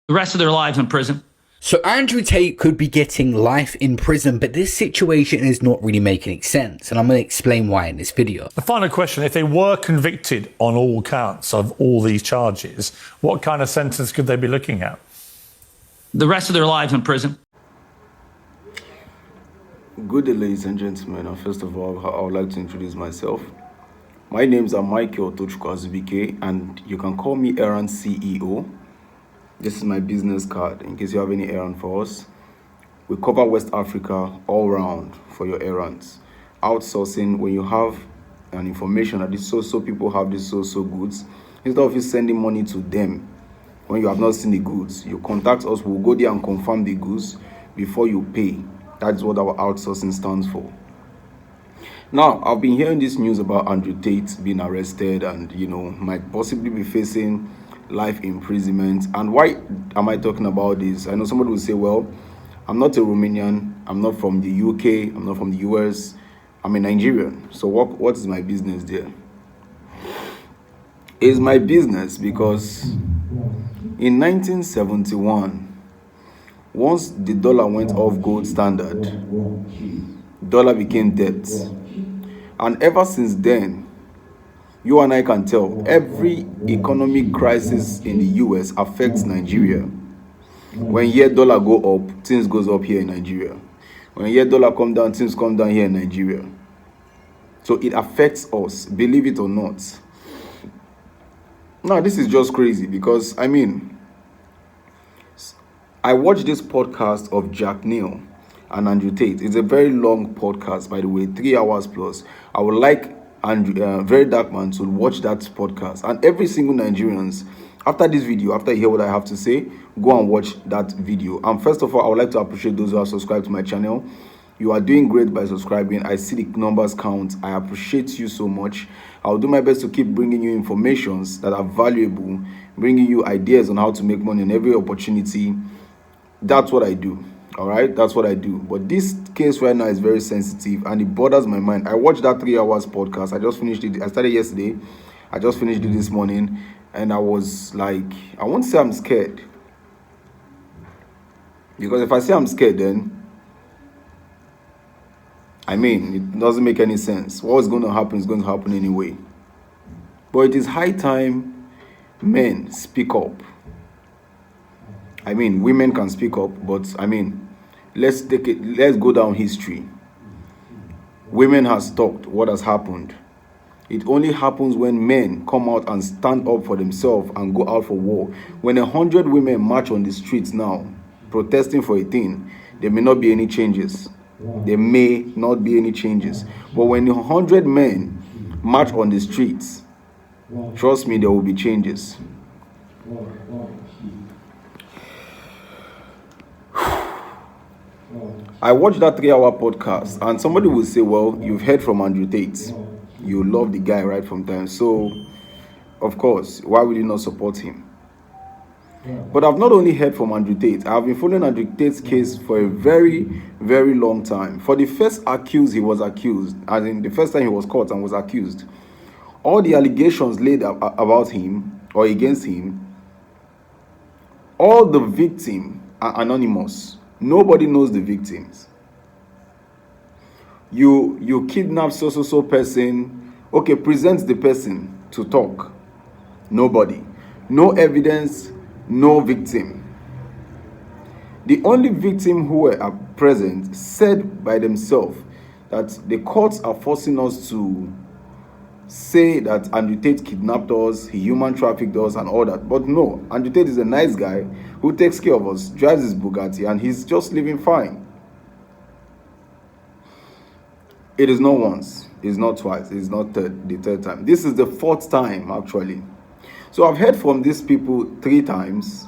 the rest of their lives in prison. So Andrew Tate could be getting life in prison, but this situation is not really making sense, and I'm going to explain why in this video. The final question, if they were convicted on all counts of all these charges, what kind of sentence could they be looking at? The rest of their lives in prison. Good day, ladies and gentlemen. And first of all, I would like to introduce myself. My names are Michael Tochukwu Azubike, and you can call me Errand CEO. This is my business card in case you have any errand for us. We cover West Africa all round for your errands. Outsourcing, when you have an information that these so people have these so goods, instead of you sending money to them when you have not seen the goods, you contact us, we'll go there and confirm the goods before you pay. That's what our outsourcing stands for. Now, I've been hearing this news about Andrew Tate being arrested and, might possibly be facing life imprisonment. And why am I talking about this? I know somebody will say, well, I'm not a Romanian, I'm not from the UK, I'm not from the US, I'm a Nigerian. So what is my business there? It's my business because in 1971, once the dollar went off gold standard, dollar became debt. And ever since then, you and I can tell every economic crisis in the US affects Nigeria. When year dollar go up, things goes up here in Nigeria. When year dollar come down, things come down here in Nigeria. So it affects us, believe it or not. Now, this is just crazy because, I watched this podcast of Jack Neal and Andrew Tate. It's a very long podcast, by the way, 3 hours plus. I would like Verydarkman to watch that podcast. And every single Nigerians, after this video, after you hear what I have to say, go and watch that video. And first of all, I would like to appreciate those who have subscribed to my channel. You are doing great by subscribing. I see the numbers count. I appreciate you so much. I'll do my best to keep bringing you informations that are valuable, bringing you ideas on how to make money in every opportunity. That's what I do. All right, that's what I do. But this case right now is very sensitive and it bothers my mind. I watched that 3 hours podcast. I just finished it. I started yesterday. I just finished it this morning. And I was like, I won't say I'm scared. Because if I say I'm scared, then, it doesn't make any sense. What's going to happen is going to happen anyway. But it is high time men speak up. Women can speak up, but let's go down history. Women has talked what has happened. It only happens when men come out and stand up for themselves and go out for war. When 100 women march on the streets now, protesting for a thing, there may not be any changes. There may not be any changes. But when 100 men march on the streets, trust me, there will be changes. I watched that 3 hour podcast and somebody will say, well, you've heard from Andrew Tate. You love the guy right from time. So, of course, why will you not support him? But I've not only heard from Andrew Tate, I've been following Andrew Tate's case for a very, very long time. For the first accused, he was accused, as in the first time he was caught and was accused. All the allegations laid about him or against him, all the victims are anonymous. Nobody knows the victims. You kidnap so person. Okay, present the person to talk. Nobody. No evidence, no victim. The only victim who were present said by themselves that the courts are forcing us to say that Andrew Tate kidnapped us, he human trafficked us and all that. But no, Andrew Tate is a nice guy who takes care of us, drives his Bugatti, and he's just living fine. It is not once, it's not twice, it's not the third time. This is the fourth time, actually. So I've heard from these people 3 times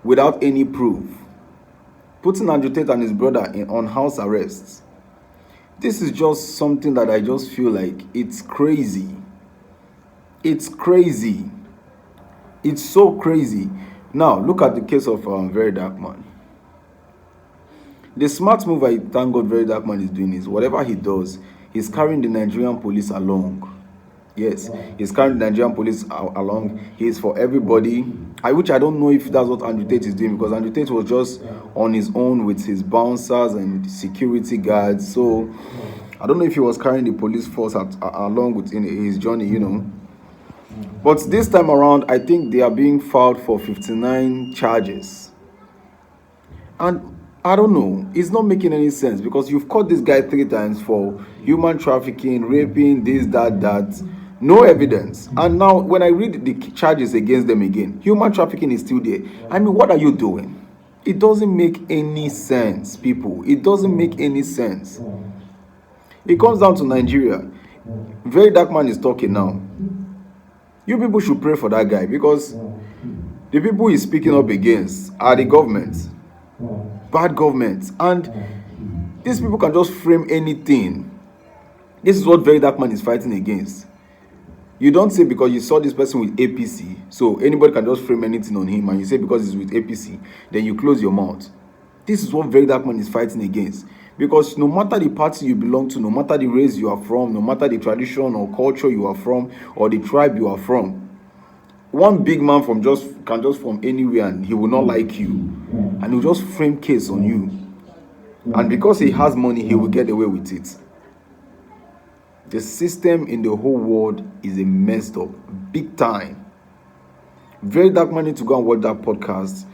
without any proof, putting Andrew Tate and his brother on house arrests. This is just something that I just feel like it's crazy. It's crazy. It's so crazy. Now, look at the case of Verydarkman. The smart move I thank God Verydarkman is doing is whatever he does, he's carrying the Nigerian police along. Yes, he's carrying the Nigerian police along. He's for everybody. Which I don't know if that's what Andrew Tate is doing, because Andrew Tate was just on his own with his bouncers and security guards. So I don't know if he was carrying the police force along with in his journey, you know. But this time around, I think they are being filed for 59 charges. And I don't know, it's not making any sense, because you've caught this guy 3 times for human trafficking, raping, this, that. No evidence. And now, when I read the charges against them again, human trafficking is still there. I mean, what are you doing? It doesn't make any sense, people. It doesn't make any sense. It comes down to Nigeria. Verydarkman is talking now. You people should pray for that guy, because the people he's speaking up against are the government. Bad government. And these people can just frame anything. This is what Verydarkman is fighting against. You don't say because you saw this person with APC, so anybody can just frame anything on him, and you say because he's with APC, then you close your mouth. This is what Verydarkman is fighting against. Because no matter the party you belong to, no matter the race you are from, no matter the tradition or culture you are from, or the tribe you are from, one big man can just from anywhere, and he will not like you, and he'll just frame case on you. And because he has money, he will get away with it. The system in the whole world is a messed up, big time. Verydarkman need to go and watch that podcast.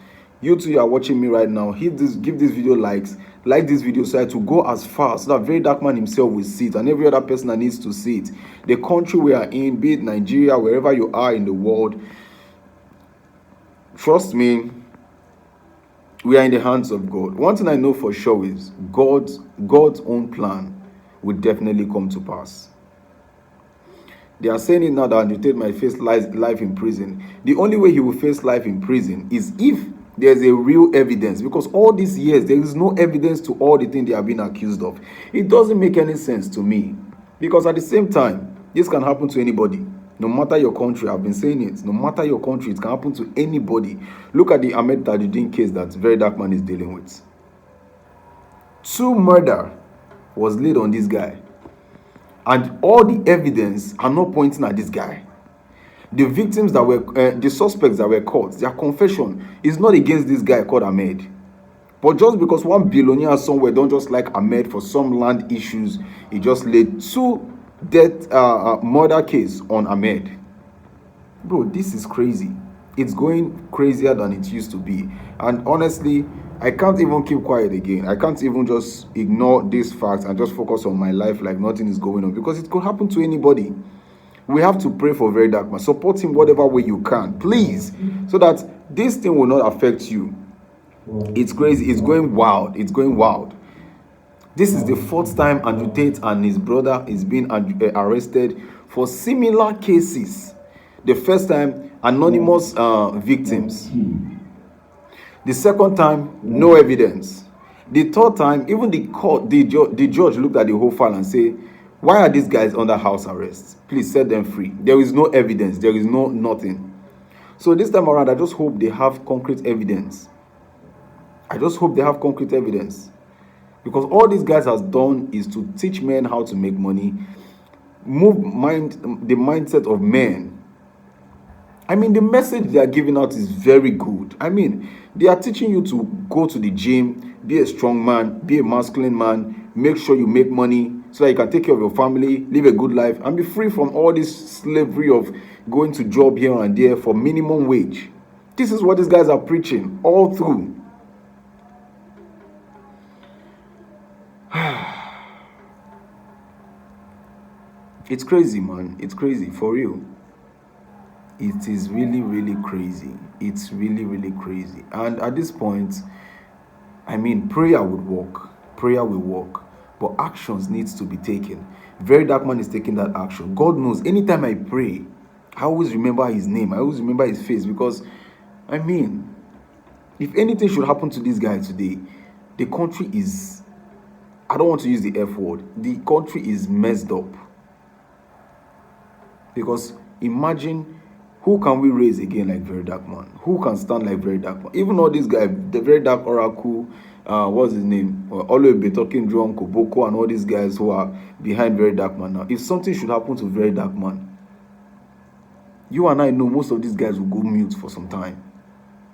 You two are watching me right now. Give this video likes. Like this video so to go as far, so that Verydarkman himself will see it, and every other person that needs to see it. The country we are in, be it Nigeria, wherever you are in the world, trust me, we are in the hands of God. One thing I know for sure is God's own plan will definitely come to pass. They are saying it now that Andrew Tate might face life in prison. The only way he will face life in prison is if there's a real evidence, because all these years there is no evidence to all the things they have been accused of. It doesn't make any sense to me, because at the same time, this can happen to anybody, no matter your country. I've been saying it, no matter your country, it can happen to anybody. Look at the Ahmed Tajuddin case that Verydarkman is dealing with. 2 murder was laid on this guy, and all the evidence are not pointing at this guy. The victims that were, the suspects that were caught, their confession is not against this guy called Ahmed. But just because one billionaire somewhere don't just like Ahmed for some land issues, he just laid 2 death murder case on Ahmed. Bro, this is crazy. It's going crazier than it used to be. And honestly, I can't even keep quiet again. I can't even just ignore these facts and just focus on my life like nothing is going on, because it could happen to anybody. We have to pray for Verydarkman. Support him whatever way you can, please, so that this thing will not affect you. It's crazy. It's going wild. It's going wild. This is the 4th time Andrew Tate and his brother is being arrested for similar cases. The first time, anonymous victims. The second time, no evidence. The third time, even the judge looked at the whole file and said, why are these guys under house arrest? Please set them free. There is no evidence. There is nothing. So this time around, I just hope they have concrete evidence. I just hope they have concrete evidence. Because all these guys has done is to teach men how to make money, move the mindset of men. I mean, the message they are giving out is very good. I mean, they are teaching you to go to the gym, be a strong man, be a masculine man, make sure you make money so that you can take care of your family, live a good life, and be free from all this slavery of going to job here and there for minimum wage. This is what these guys are preaching all through. It's crazy, man. It's crazy, for real. It is really, really crazy. It's really, really crazy. And at this point, I mean, prayer would work. Prayer will work. But actions needs to be taken. Verydarkman is taking that action. God knows, anytime I pray, I always remember his name. I always remember his face, because, I mean, if anything should happen to this guy today, the country is, I don't want to use the F word, the country is messed up. Because imagine, who can we raise again like Verydarkman? Who can stand like Verydarkman? Even all these guys, the Very Dark Oracle, what's his name? Always be talking drunk, Koboko, and all these guys who are behind Verydarkman now. If something should happen to Verydarkman, You and I know most of these guys will go mute for some time.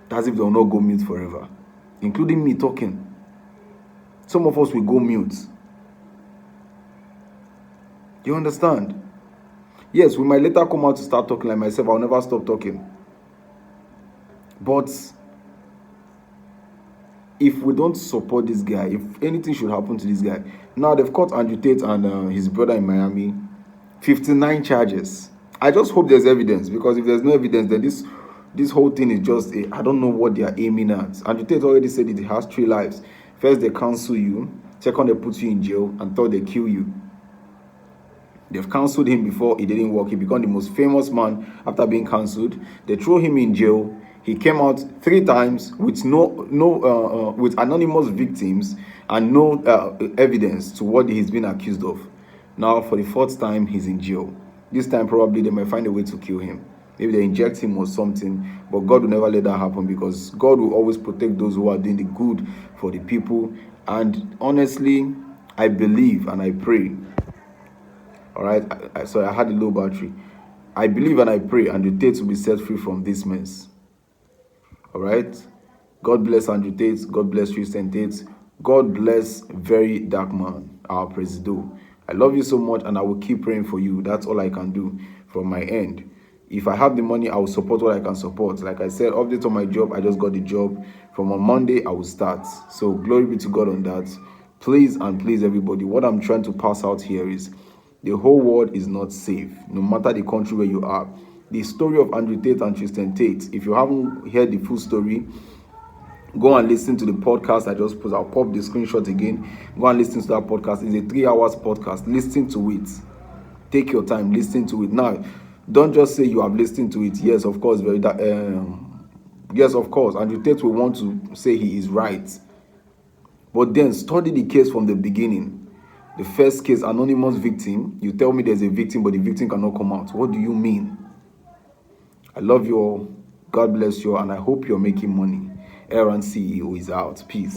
That's if they will not go mute forever, including me talking. Some of us will go mute. You understand? Yes, we might later come out to start talking. Like myself, I'll never stop talking. But if we don't support this guy, if anything should happen to this guy, now they've caught Andrew Tate and his brother in Miami, 59 charges. I just hope there's evidence, because if there's no evidence, then this whole thing is just I don't know what they are aiming at. Andrew Tate already said it has 3 lives. First, they cancel you. Second, they put you in jail. And third, they kill you. They've cancelled him before. It didn't work. He became the most famous man after being cancelled. They threw him in jail. He came out 3 times with with anonymous victims and no evidence to what he's been accused of. Now, for the 4th time, he's in jail. This time, probably they might find a way to kill him. Maybe they inject him or something. But God will never let that happen, because God will always protect those who are doing the good for the people. And honestly, I believe and I pray. All right, sorry, I had a low battery. I believe and I pray Andrew Tate will be set free from this mess. All right, God bless Andrew Tate. God bless Tristan Tate. God bless Verydarkman, our president. I love you so much, and I will keep praying for you. That's all I can do from my end. If I have the money, I will support what I can support. Like I said, update on my job. I just got the job. From on Monday, I will start. So glory be to God on that. Please and please, everybody, what I'm trying to pass out here is the whole world is not safe, no matter the country where you are. The story of Andrew Tate and Tristan Tate, if you haven't heard the full story, go and listen to the podcast I just put. I'll pop the screenshot again. Go and listen to that podcast. It's a 3 hours podcast. Listen to it. Take your time. Listen to it. Now, don't just say you have listened to it. Yes, of course. Yes, of course. Andrew Tate will want to say he is right. But then study the case from the beginning. The first case, anonymous victim. You tell me there's a victim, but the victim cannot come out. What do you mean? I love you all. God bless you all, and I hope you're making money. Aaron CEO is out. Peace.